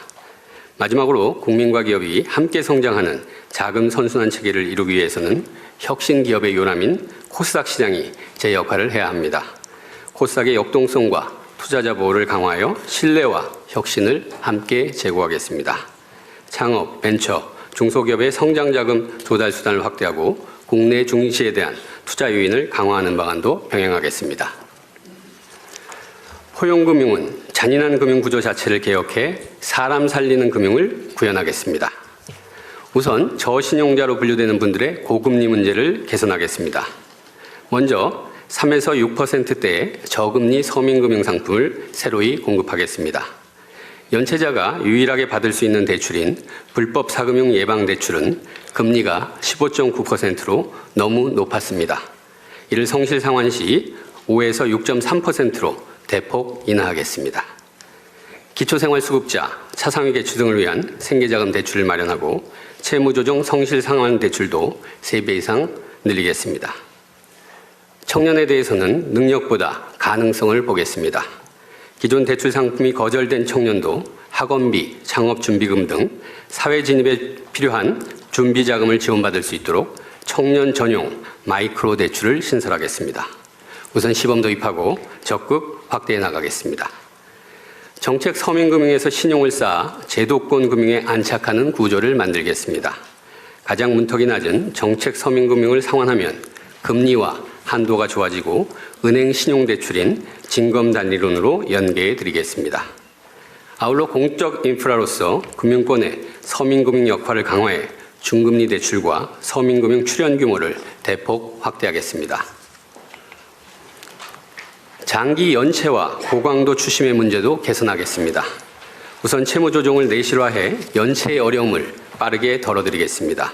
마지막으로 국민과 기업이 함께 성장하는 자금 선순환 체계를 이루기 위해서는 혁신 기업의 요람인 코스닥 시장이 제 역할을 해야 합니다. 코스닥의 역동성과 투자자 보호를 강화하여 신뢰와 혁신을 함께 제고하겠습니다. 창업, 벤처, 중소기업의 성장자금 조달 수단을 확대하고 국내 중시에 대한 투자 요인을 강화하는 방안도 병행하겠습니다. 포용금융은 잔인한 금융 구조 자체를 개혁해 사람 살리는 금융을 구현하겠습니다. 우선 저신용자로 분류되는 분들의 고금리 문제를 개선하겠습니다. 먼저 3에서 6%대의 저금리 서민금융 상품을 새로이 공급하겠습니다. 연체자가 유일하게 받을 수 있는 대출인 불법 사금융 예방 대출은 금리가 15.9%로 너무 높았습니다. 이를 성실 상환 시 5에서 6.3%로 대폭 인하하겠습니다. 기초생활수급자, 차상위 계층 등을 위한 생계자금 대출을 마련하고 채무조정 성실 상환 대출도 3배 이상 늘리겠습니다. 청년에 대해서는 능력보다 가능성을 보겠습니다. 기존 대출 상품이 거절된 청년도 학원비, 창업준비금 등 사회 진입에 필요한 준비자금을 지원받을 수 있도록 청년 전용 마이크로 대출을 신설하겠습니다. 우선 시범 도입하고 적극 확대해 나가겠습니다. 정책 서민금융에서 신용을 쌓아 제도권 금융에 안착하는 구조를 만들겠습니다. 가장 문턱이 낮은 정책 서민금융을 상환하면 금리와 한도가 좋아지고 은행 신용대출인 징검단리론으로 연계해 드리겠습니다. 아울러 공적 인프라로서 금융권의 서민금융 역할을 강화해 중금리 대출과 서민금융 출연 규모를 대폭 확대하겠습니다. 장기 연체와 고강도 추심의 문제도 개선하겠습니다. 우선 채무조정을 내실화해 연체의 어려움을 빠르게 덜어드리겠습니다.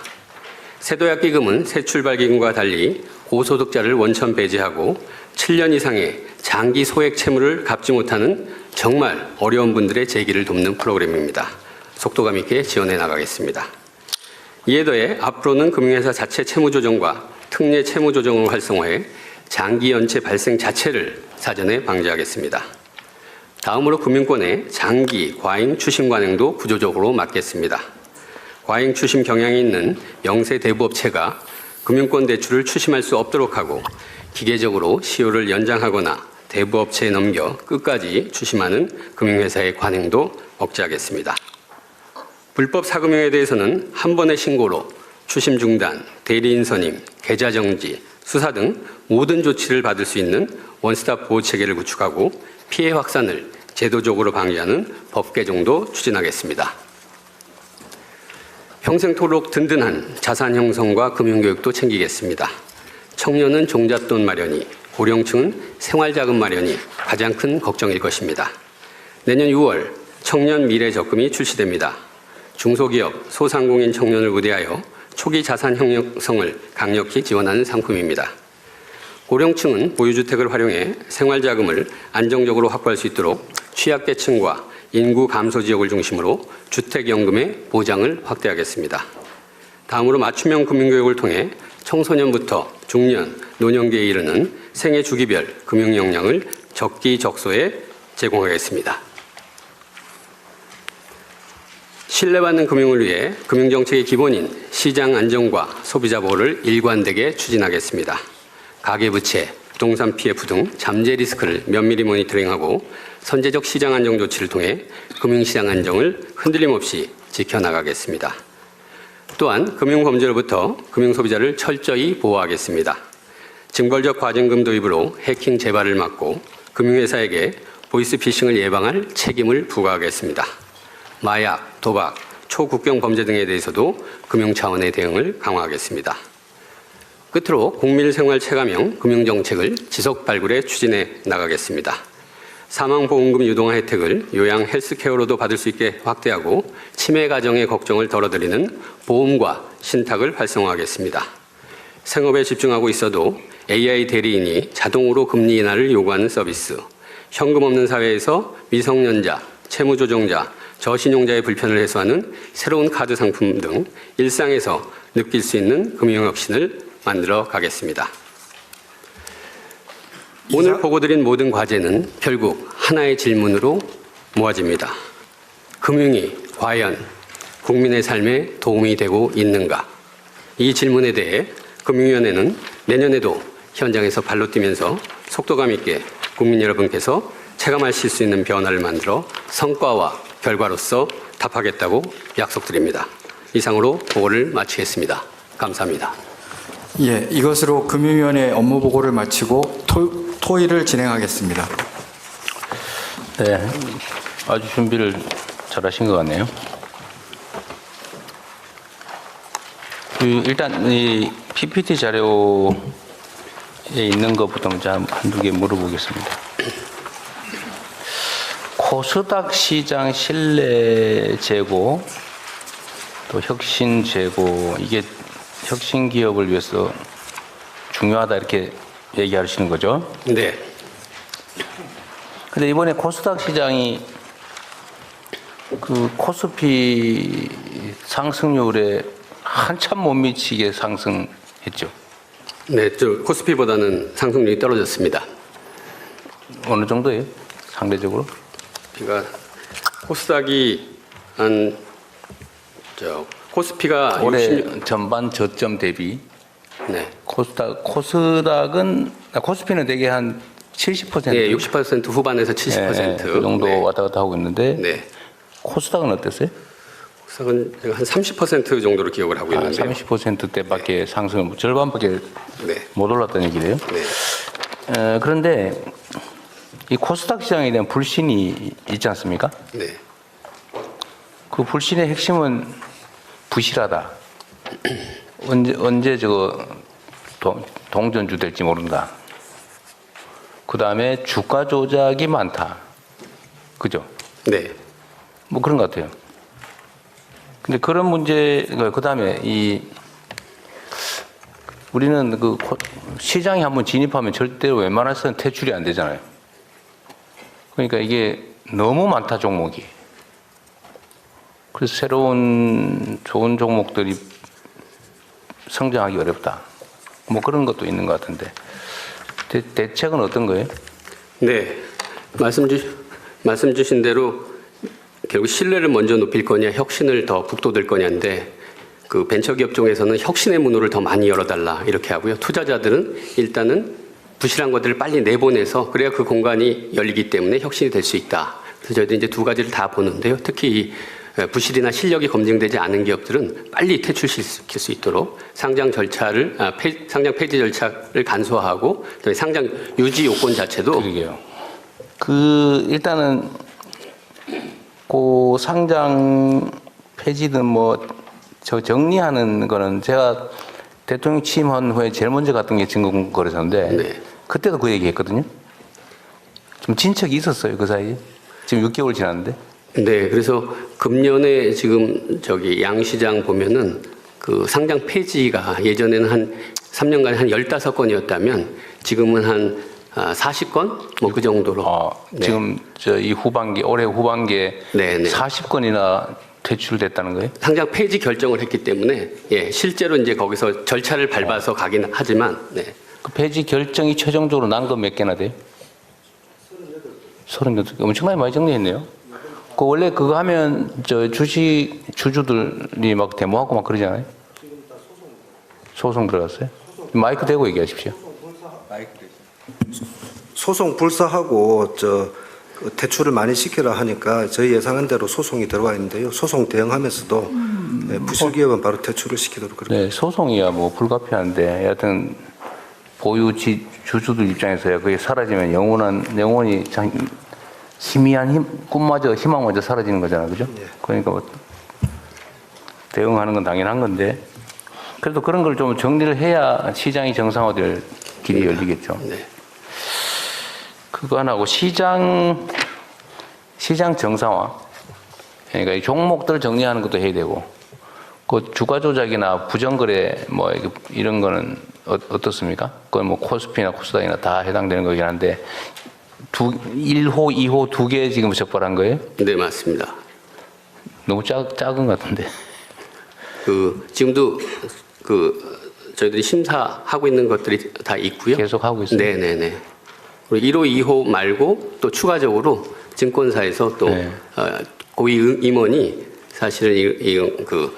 세도약기금은 새출발기금과 달리 고소득자를 원천 배제하고 7년 이상의 장기 소액 채무를 갚지 못하는 정말 어려운 분들의 재기를 돕는 프로그램입니다. 속도감 있게 지원해 나가겠습니다. 이에 더해 앞으로는 금융회사 자체 채무조정과 특례 채무조정을 활성화해 장기 연체 발생 자체를 사전에 방지하겠습니다. 다음으로 금융권의 장기 과잉 추심 관행도 구조적으로 막겠습니다. 과잉 추심 경향이 있는 영세 대부업체가 금융권 대출을 추심할 수 없도록 하고 기계적으로 시효를 연장하거나 대부업체에 넘겨 끝까지 추심하는 금융회사의 관행도 억제하겠습니다. 불법 사금융에 대해서는 한 번의 신고로 추심 중단, 대리인 선임, 계좌 정지, 수사 등 모든 조치를 받을 수 있는 원스톱 보호 체계를 구축하고 피해 확산을 제도적으로 방지하는 법 개정도 추진하겠습니다. 평생토록 든든한 자산 형성과 금융교육도 챙기겠습니다. 청년은 종잣돈 마련이, 고령층은 생활자금 마련이 가장 큰 걱정일 것입니다. 내년 6월 청년 미래 적금이 출시됩니다. 중소기업, 소상공인 청년을 우대하여 초기 자산 형성을 강력히 지원하는 상품입니다. 고령층은 보유주택을 활용해 생활자금을 안정적으로 확보할 수 있도록 취약계층과 인구 감소 지역을 중심으로 주택연금의 보장을 확대하겠습니다. 다음으로 맞춤형 금융교육을 통해 청소년부터 중년, 노년기에 이르는 생애 주기별 금융 역량을 적기적소에 제공하겠습니다. 신뢰받는 금융을 위해 금융정책의 기본인 시장 안정과 소비자 보호를 일관되게 추진하겠습니다. 가계부채, 부동산 PF 등 잠재 리스크를 면밀히 모니터링하고 선제적 시장 안정 조치를 통해 금융시장 안정을 흔들림 없이 지켜나가겠습니다. 또한 금융범죄로부터 금융소비자를 철저히 보호하겠습니다. 징벌적 과징금 도입으로 해킹 재발을 막고 금융회사에게 보이스피싱을 예방할 책임을 부과하겠습니다. 마약, 도박, 초국경 범죄 등에 대해서도 금융 차원의 대응을 강화하겠습니다. 끝으로 국민생활 체감형 금융정책을 지속 발굴해 추진해 나가겠습니다. 사망보험금 유동화 혜택을 요양 헬스케어로도 받을 수 있게 확대하고 치매 가정의 걱정을 덜어드리는 보험과 신탁을 활성화하겠습니다. 생업에 집중하고 있어도 AI 대리인이 자동으로 금리 인하를 요구하는 서비스, 현금 없는 사회에서 미성년자, 채무조정자, 저신용자의 불편을 해소하는 새로운 카드 상품 등 일상에서 느낄 수 있는 금융혁신을 만들어 가겠습니다. 오늘 보고드린 모든 과제는 결국 하나의 질문으로 모아집니다. 금융이 과연 국민의 삶에 도움이 되고 있는가? 이 질문에 대해 금융위원회는 내년에도 현장에서 발로 뛰면서 속도감 있게 국민 여러분께서 체감하실 수 있는 변화를 만들어 성과와 결과로서 답하겠다고 약속드립니다. 이상으로 보고를 마치겠습니다. 감사합니다. 예, 이것으로 금융위원회 업무 보고를 마치고 토의를 진행하겠습니다. 네, 아주 준비를 잘하신 것 같네요. 일단 이 PPT 자료에 있는 것부터 먼저 한두 개 물어보겠습니다. 코스닥 시장 신뢰 제고, 또 혁신 제고, 이게 혁신 기업을 위해서 중요하다 이렇게 얘기하시는 거죠? 네. 근데 이번에 코스닥 시장이 그 코스피 상승률에 한참 못 미치게 상승했죠. 네, 코스피보다는 상승률이 떨어졌습니다. 어느 정도예요? 상대적으로? 그러니까 코스닥이 코스피가 올해 60... 전반 저점 대비 네. 코스피는 되게 한 70%. 예, 60% 후반에서 70%. 그 정도 네. 왔다 갔다 하고 있는데 네. 코스닥은 어땠어요? 코스닥은 한 30% 정도로 기억을 하고 있는데요. 30%대밖에 상승을 절반밖에 네. 못 올랐다는 얘기래요. 네. 그런데 이 코스닥 시장에 대한 불신이 있지 않습니까? 네. 그 불신의 핵심은 부실하다. 언제 동전주 될지 모른다. 그 다음에 주가 조작이 많다. 그죠? 네. 뭐 그런 것 같아요. 근데 그런 문제, 그 다음에 우리는 그 시장에 한번 진입하면 절대로 웬만해서는 퇴출이 안 되잖아요. 그러니까 이게 너무 많다, 종목이. 그래서 새로운 좋은 종목들이 성장하기 어렵다. 뭐 그런 것도 있는 것 같은데. 대책은 어떤 거예요? 네. 말씀 주신 대로 결국 신뢰를 먼저 높일 거냐, 혁신을 더 북돋을 거냐인데, 그 벤처기업 중에서는 혁신의 문호를 더 많이 열어달라 이렇게 하고요. 투자자들은 일단은 부실한 것들을 빨리 내보내서 그래야 그 공간이 열리기 때문에 혁신이 될 수 있다. 그래서 저희도 이제 두 가지를 다 보는데요. 특히 이 부실이나 실력이 검증되지 않은 기업들은 빨리 퇴출시킬 수 있도록 상장 폐지 절차를 간소화하고 상장 유지 요건 자체도 그러게요. 일단은 그 상장 폐지든 정리하는 거는 제가 대통령 취임한 후에 제일 먼저 갔던 게 증권거래소인데 네. 그때도 그 얘기 했거든요. 좀 진척이 있었어요, 그 사이에. 지금 6개월 지났는데. 네, 그래서 금년에 지금 양시장 보면은 그 상장 폐지가 예전에는 한 3년간에 한 15건이었다면 지금은 한 40건? 뭐 그 정도로. 네. 지금 올해 후반기에 네. 40건이나 퇴출됐다는 거예요? 상장 폐지 결정을 했기 때문에 예, 실제로 이제 거기서 절차를 밟아서 가긴 하지만 네. 그 폐지 결정이 최종적으로 난 건 몇 개나 돼요? 38개. 엄청나게 많이 정리했네요. 그 원래 그거 하면 주식 주주들이 막 데모하고 막 그러잖아요. 소송 들어갔어요? 마이크 대고 얘기하십시오. 소송 불사하고 대출을 많이 시키라 하니까 저희 예상한 대로 소송이 들어가 있는데요. 소송 대응하면서도 부실 기업은 바로 퇴출을 시키도록 그렇게. 네, 소송이야 뭐 불가피한데 여하튼 보유 주주들 입장에서야 그게 사라지면 영원히 희미한 꿈마저 희망마저 사라지는 거잖아요, 그죠? 예. 그러니까 대응하는 건 당연한 건데 그래도 그런 걸 좀 정리를 해야 시장이 정상화될 길이 열리겠죠. 네. 그거 하나고 시장 정상화. 그러니까 이 종목들 정리하는 것도 해야 되고, 그 주가 조작이나 부정거래 이런 거는 어떻습니까? 그건 코스피나 코스닥이나 다 해당되는 거긴 한데 1호, 2호 두 개 지금 적발한 거예요? 네, 맞습니다. 너무 작은 것 같은데. 지금도 저희들이 심사하고 있는 것들이 다 있고요. 계속 하고 있어요. 네네네. 그리고 1호, 2호 말고 또 추가적으로 증권사에서 또 네. 고위 임원이 사실은 그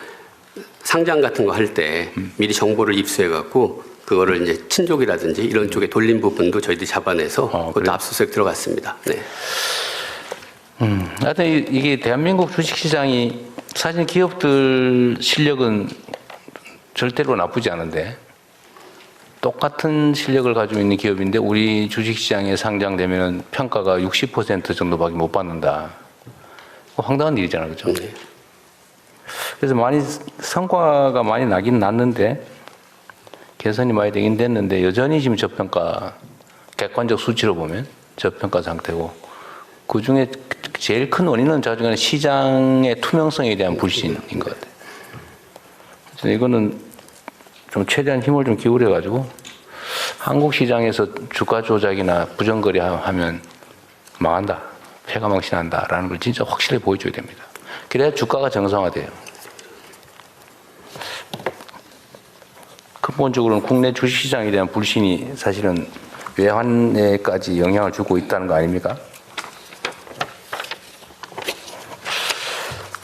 상장 같은 거 할 때 미리 정보를 입수해 갖고 그거를 이제 친족이라든지 이런 쪽에 돌린 부분도 저희들이 잡아내서 그것도 그래요? 압수수색 들어갔습니다. 네. 하여튼 이게 대한민국 주식시장이 사실 기업들 실력은 절대로 나쁘지 않은데 똑같은 실력을 가지고 있는 기업인데 우리 주식시장에 상장되면 평가가 60% 정도밖에 못 받는다. 황당한 일이잖아요, 그렇죠? 네. 그래서 성과가 많이 나긴 났는데 개선이 많이 되긴 됐는데 여전히 지금 저평가, 객관적 수치로 보면 저평가 상태고 그 중에 제일 큰 원인은 자중에 시장의 투명성에 대한 불신인 것 같아요. 그래서 이거는 좀 최대한 힘을 좀 기울여 가지고 한국 시장에서 주가 조작이나 부정거래 하면 망한다, 폐가망신한다라는 걸 진짜 확실히 보여줘야 됩니다. 그래야 주가가 정상화돼요. 근본적으로는 국내 주식시장에 대한 불신이 사실은 외환에까지 영향을 주고 있다는 거 아닙니까?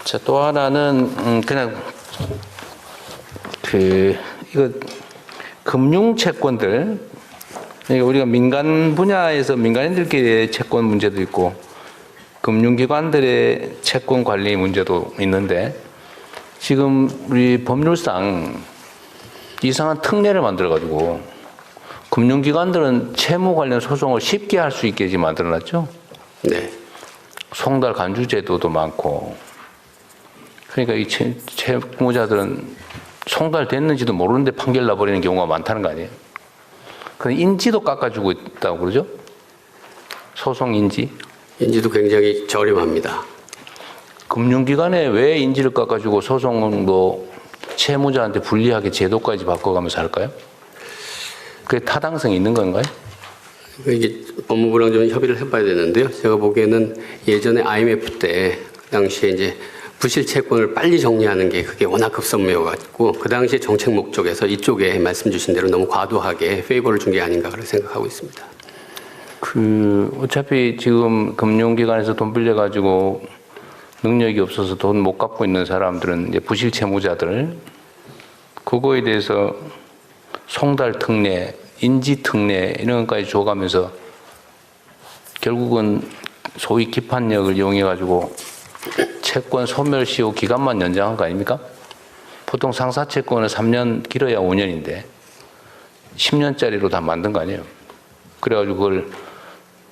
자, 또 하나는 그냥 이거 금융 채권들, 그러니까 우리가 민간 분야에서 민간인들끼리의 채권 문제도 있고 금융기관들의 채권 관리 문제도 있는데 지금 우리 법률상 이상한 특례를 만들어가지고 금융기관들은 채무 관련 소송을 쉽게 할 수 있게 지금 만들어놨죠. 네. 송달 간주 제도도 많고, 그러니까 이 채무자들은 송달됐는지도 모르는데 판결 나버리는 경우가 많다는 거 아니에요. 그 인지도 깎아주고 있다고 그러죠? 소송 인지. 인지도 굉장히 저렴합니다. 금융기관에 왜 인지를 깎아주고 소송도 채무자한테 불리하게 제도까지 바꿔가면서 할까요? 그게 타당성이 있는 건가요? 이게 법무부랑 좀 협의를 해봐야 되는데요. 제가 보기에는 예전에 IMF 때 그 당시에 이제 부실 채권을 빨리 정리하는 게 그게 워낙 급선무여가지고 그 당시에 정책 목적에서 이쪽에 말씀 주신 대로 너무 과도하게 페이버를 준 게 아닌가 그렇게 생각하고 있습니다. 어차피 지금 금융기관에서 돈 빌려가지고 능력이 없어서 돈 못 갚고 있는 사람들은 이제 부실 채무자들, 그거에 대해서 송달 특례, 인지 특례 이런 것까지 줘가면서 결국은 소위 기판력을 이용해가지고 채권 소멸시효 기간만 연장한 거 아닙니까? 보통 상사채권은 3년, 길어야 5년인데 10년짜리로 다 만든 거 아니에요? 그래가지고 그걸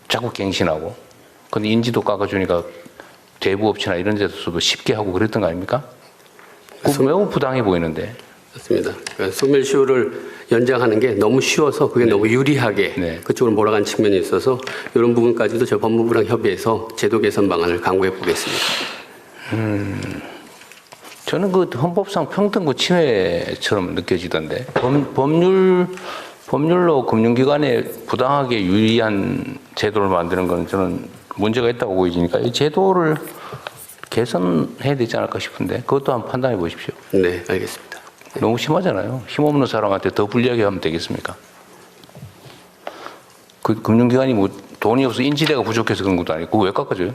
자꾸 갱신하고, 근데 인지도 깎아주니까 대부업체나 이런 데서도 쉽게 하고 그랬던 거 아닙니까? 그거 매우 부당해 보이는데. 맞습니다. 그러니까 소멸시효를 연장하는 게 너무 쉬워서 그게 너무 유리하게 그쪽으로 몰아간 측면이 있어서 이런 부분까지도 저 법무부랑 협의해서 제도 개선 방안을 강구해 보겠습니다. 저는 그 헌법상 평등권 침해처럼 느껴지던데 법률로 금융기관에 부당하게 유리한 제도를 만드는 건 저는 문제가 있다고 보이니까 이 제도를 개선해야 되지 않을까 싶은데 그것도 한번 판단해 보십시오. 네, 알겠습니다. 너무 심하잖아요. 힘없는 사람한테 더 불리하게 하면 되겠습니까? 그 금융기관이 뭐 돈이 없어 인지대가 부족해서 그런 것도 아니고 그거 왜 깎아줘요?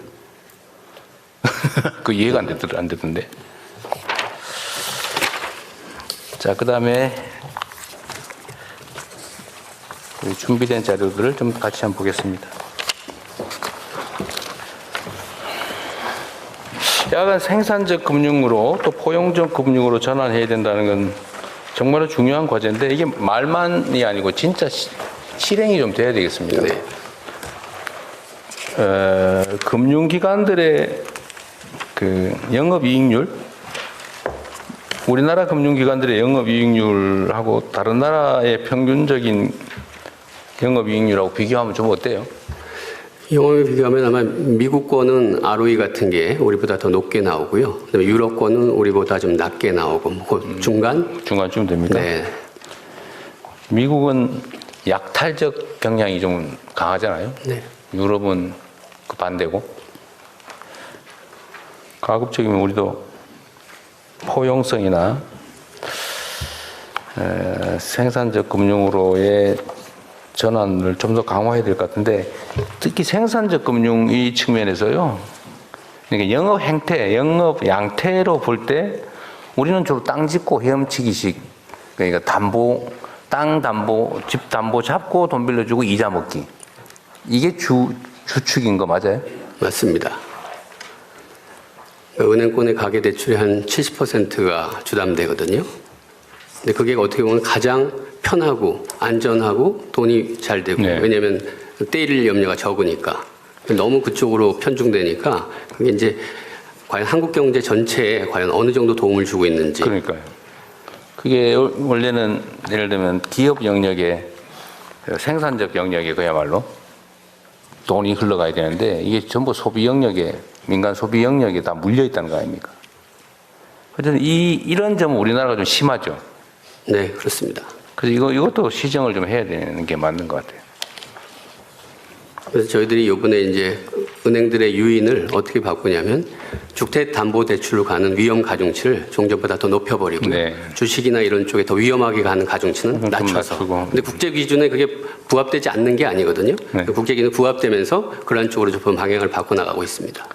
그 이해가 안 되던데. 자, 그 다음에 준비된 자료들을 좀 같이 한번 보겠습니다. 약간 생산적 금융으로 또 포용적 금융으로 전환해야 된다는 건 정말로 중요한 과제인데 이게 말만이 아니고 진짜 실행이 좀 돼야 되겠습니다. 네. 금융기관들의 그 영업이익률, 우리나라 금융기관들의 영업이익률하고 다른 나라의 평균적인 영업이익률하고 비교하면 좀 어때요? 영업에 비교하면 아마 미국 거는 ROE 같은 게 우리보다 더 높게 나오고요. 그다음에 유럽 거는 우리보다 좀 낮게 나오고 뭐 중간쯤 됩니까? 네. 미국은 약탈적 경향이 좀 강하잖아요. 네. 유럽은 그 반대고. 가급적이면 우리도 포용성이나 생산적 금융으로의 전환을 좀 더 강화해야 될 것 같은데 특히 생산적 금융 이 측면에서요. 그러니까 영업 행태, 영업 양태로 볼 때 우리는 주로 땅 짓고 헤엄치기식, 그러니까 땅 담보, 집 담보 잡고 돈 빌려주고 이자 먹기. 이게 주축인 거 맞아요? 맞습니다. 은행권의 가계대출의 한 70%가 주담대거든요. 근데 그게 어떻게 보면 가장 편하고 안전하고 돈이 잘 되고 네. 왜냐하면 떼일 염려가 적으니까 너무 그쪽으로 편중되니까 그게 이제 과연 한국 경제 전체에 과연 어느 정도 도움을 주고 있는지. 그러니까요. 그게 원래는 예를 들면 기업 영역에 생산적 영역에 그야말로 돈이 흘러가야 되는데 이게 전부 소비 영역에 민간 소비 영역에 다 물려 있다는 거 아닙니까? 어쨌든 이런 점은 우리나라가 좀 심하죠. 네, 그렇습니다. 그래서 이것도 시정을 좀 해야 되는 게 맞는 것 같아요. 그래서 저희들이 이번에 이제 은행들의 유인을 어떻게 바꾸냐면 주택담보대출로 가는 위험 가중치를 종전보다 더 높여버리고 네. 주식이나 이런 쪽에 더 위험하게 가는 가중치는 좀 낮춰서. 낮추고. 근데 국제 기준에 그게 부합되지 않는 게 아니거든요. 네. 국제 기준 부합되면서 그런 쪽으로 좀 방향을 바꿔 나가고 있습니다.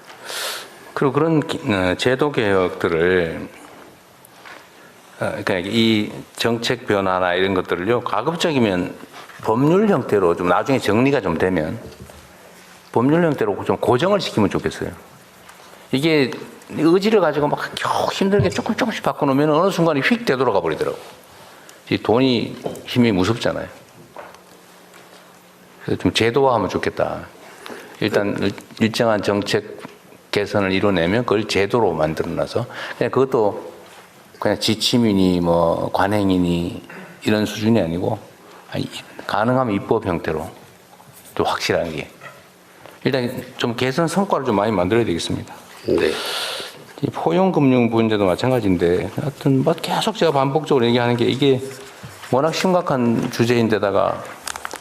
그리고 그런 제도 개혁들을 그러니까 이 정책 변화나 이런 것들을요 가급적이면 법률 형태로 좀 나중에 정리가 좀 되면 법률 형태로 좀 고정을 시키면 좋겠어요. 이게 의지를 가지고 막 겨우 힘들게 조금씩 바꿔놓으면 어느 순간에 휙 되돌아가 버리더라고. 이 돈이 힘이 무섭잖아요. 그래서 좀 제도화하면 좋겠다. 일단 일정한 정책 개선을 이뤄내면 그걸 제도로 만들어놔서 그냥 그것도 그냥 지침이니 뭐 관행이니 이런 수준이 아니고 가능하면 입법 형태로 또 확실한 게 일단 좀 개선 성과를 좀 많이 만들어야 되겠습니다. 네. 이 포용금융 문제도 마찬가지인데 하여튼 뭐 계속 제가 반복적으로 얘기하는 게 이게 워낙 심각한 주제인데다가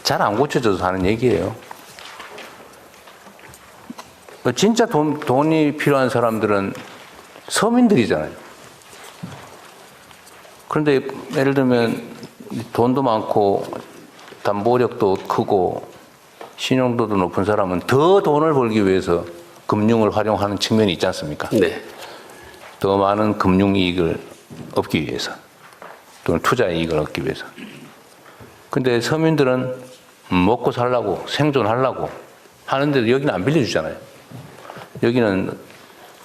잘 안 고쳐져서 하는 얘기예요. 진짜 돈이 필요한 사람들은 서민들이잖아요. 그런데 예를 들면 돈도 많고 담보력도 크고 신용도도 높은 사람은 더 돈을 벌기 위해서 금융을 활용하는 측면이 있지 않습니까? 네. 더 많은 금융 이익을 얻기 위해서 또는 투자 이익을 얻기 위해서. 근데 서민들은 먹고 살라고 생존하려고 하는데도 여기는 안 빌려주잖아요. 여기는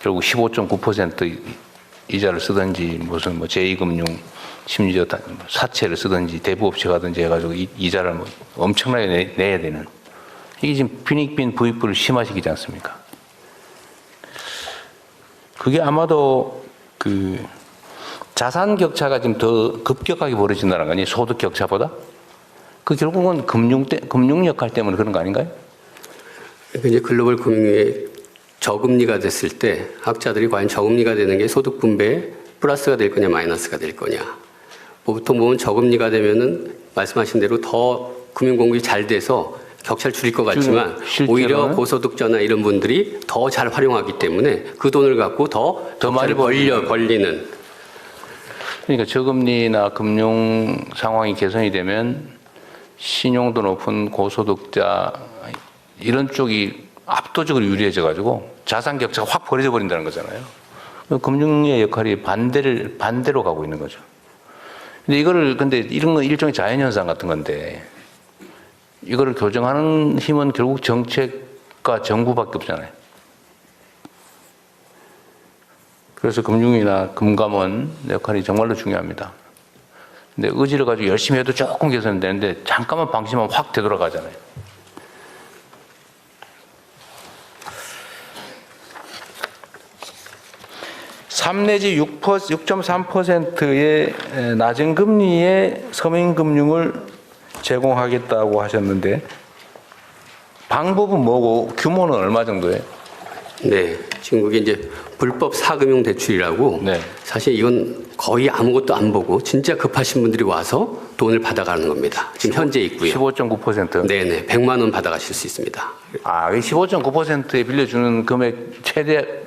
결국 15.9% 이자를 쓰든지 무슨 뭐 제2금융 심지어 사채를 쓰든지 대부업체 가든지 해가지고 이자를 뭐 엄청나게 내야 되는 이게 지금 빈익빈 부익부를 심화시키지 않습니까? 그게 아마도 그 자산 격차가 지금 더 급격하게 벌어진다는 거 아니에요? 소득 격차보다? 그 결국은 금융 역할 때문에 그런 거 아닌가요? 이제 글로벌 금융의 저금리가 됐을 때 학자들이 과연 저금리가 되는 게 소득 분배에 플러스가 될 거냐 마이너스가 될 거냐. 보통 보면 저금리가 되면은 말씀하신 대로 더 금융 공급이 잘 돼서 격차를 줄일 것 같지만 오히려 고소득자나 이런 분들이 더 잘 활용하기 때문에 그 돈을 갖고 더 많이 벌리는. 그러니까 저금리나 금융 상황이 개선이 되면 신용도 높은 고소득자 이런 쪽이 압도적으로 유리해져 가지고 자산 격차가 확 벌어져 버린다는 거잖아요. 금융의 역할이 반대로 가고 있는 거죠. 근데 이런 건 일종의 자연현상 같은 건데 이거를 교정하는 힘은 결국 정책과 정부밖에 없잖아요. 그래서 금융이나 금감원 역할이 정말로 중요합니다. 근데 의지를 가지고 열심히 해도 조금 개선되는데 잠깐만 방심하면 확 되돌아가잖아요. (3) 내지 6.3%의 낮은 금리의 서민금융을 제공하겠다고 하셨는데 방법은 뭐고 규모는 얼마 정도예요? 네, 지금 그게 이제 불법 사금융 대출이라고 네. 사실 이건 거의 아무것도 안 보고 진짜 급하신 분들이 와서 돈을 받아가는 겁니다. 지금 현재 있고요. 15.9%? 네네, 100만 원 받아가실 수 있습니다. 아, 15.9%에 빌려주는 금액 최대